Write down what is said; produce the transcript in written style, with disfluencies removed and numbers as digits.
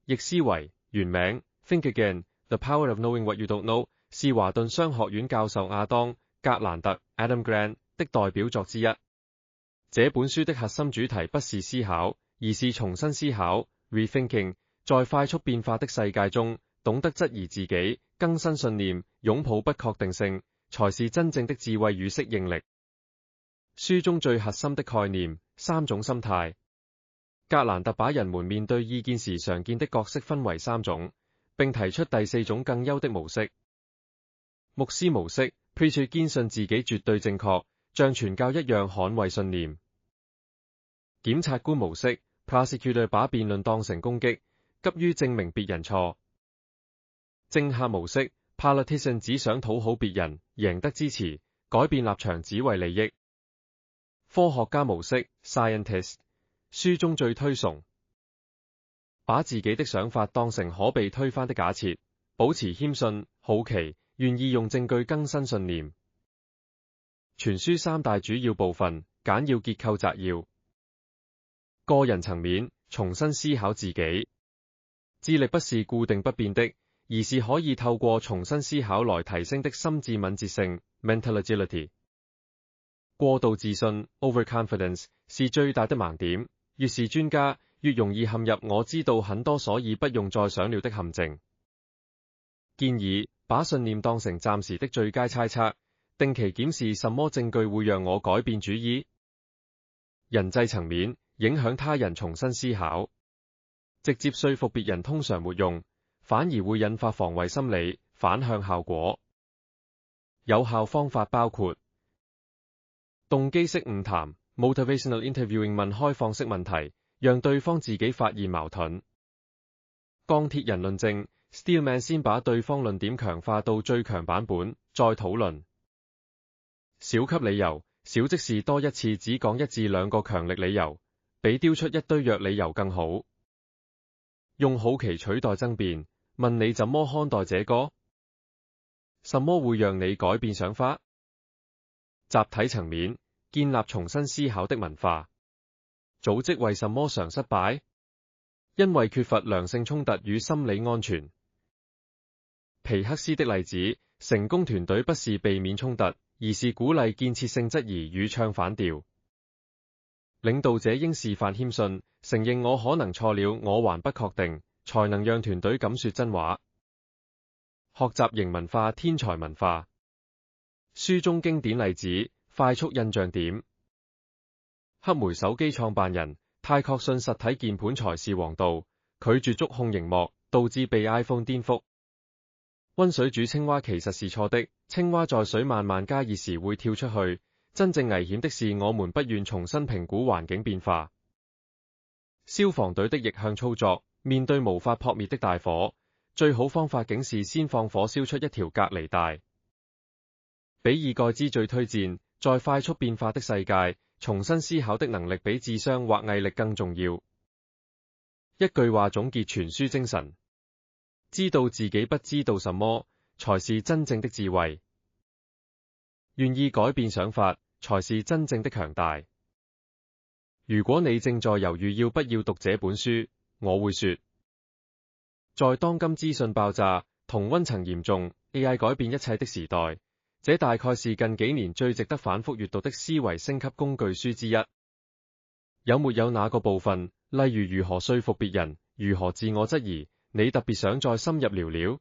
逆思維，原名 Think Again: The Power of Knowing What You Don't Know， 是華頓商學院教授亞當·格蘭特 （Adam Grant） 的代表作之一。這本書的核心主題不是思考，而是重新思考 （rethinking）。在快速變化的世界中，懂得質疑自己、更新信念、擁抱不確定性，才是真正的智慧與適應力。書中最核心的概念：三種心態。格蘭特把人們面對意見時常見的角色分為三種，並提出第四種更優的模式。牧師模式 ，Preacher 堅信自己絕對正確，像傳教一樣捍衛信念。檢察官模式 ，Prosecutor 把辯論當成攻擊，急於證明別人錯。政客模式 ，Politician 只想討好別人，贏得支持，改變立場只為利益。科學家模式 ，Scientist。書中最推崇，把自己的想法當成可被推翻的假設，保持謙遜、好奇，願意用證據更新信念。全書三大主要部分，簡要結構摘要。個人層面，重新思考自己。智力不是固定不變的，而是可以透過重新思考來提升的心智敏捷性 （mental agility）。過度自信 （overconfidence） 是最大的盲點。越是專家，越容易陷入我知道很多所以不用再想了的陷阱。建議把信念當成暫時的最佳猜測，定期檢視什麼證據會讓我改變主意。人際層面，影響他人重新思考。直接說服別人通常沒用，反而會引發防衛心理，反向效果。有效方法包括動機式晤談 （motivational interviewing）， 問開放式問題，讓對方自己發現矛盾。鋼鐵人論證 （Steelman） 先把對方論點強化到最強版本，再討論。少給理由，少即是多一次只講1至2個強力理由，比丟出一堆弱理由更好。用好奇取代爭辯，問你怎麼看待這個？什麼會讓你改變想法？集體層面，建立重新思考的文化。組織為什麼常失敗？因為缺乏良性衝突與心理安全。皮克斯的例子，成功團隊不是避免衝突，而是鼓勵建設性質疑與唱反調。領導者應示範謙遜，承認我可能錯了，我還不確定，才能讓團隊敢說真話。學習型文化，天才文化。書中經典例子，快速印象點。黑莓手機創辦人太確信實體鍵盤才是王道，拒絕觸控螢幕，導致被 iPhone 顛覆。溫水煮青蛙其實是錯的，青蛙在水慢慢加熱時會跳出去，真正危險的是我們不願重新評估環境變化。消防隊的逆向操作，面對無法撲滅的大火，最好方法竟是先放火燒出一條隔離帶。比爾蓋茨最推薦，在快速變化的世界，重新思考的能力比智商或毅力更重要。一句話總結全書精神：知道自己不知道什麼，才是真正的智慧。願意改變想法，才是真正的強大。如果你正在猶豫要不要讀這本書，我會說，在當今資訊爆炸、同溫層嚴重、AI 改變一切的時代，這大概是近幾年最值得反覆閱讀的思維升級工具書之一。有沒有哪個部分，例如如何說服別人、如何自我質疑，你特別想再深入聊聊？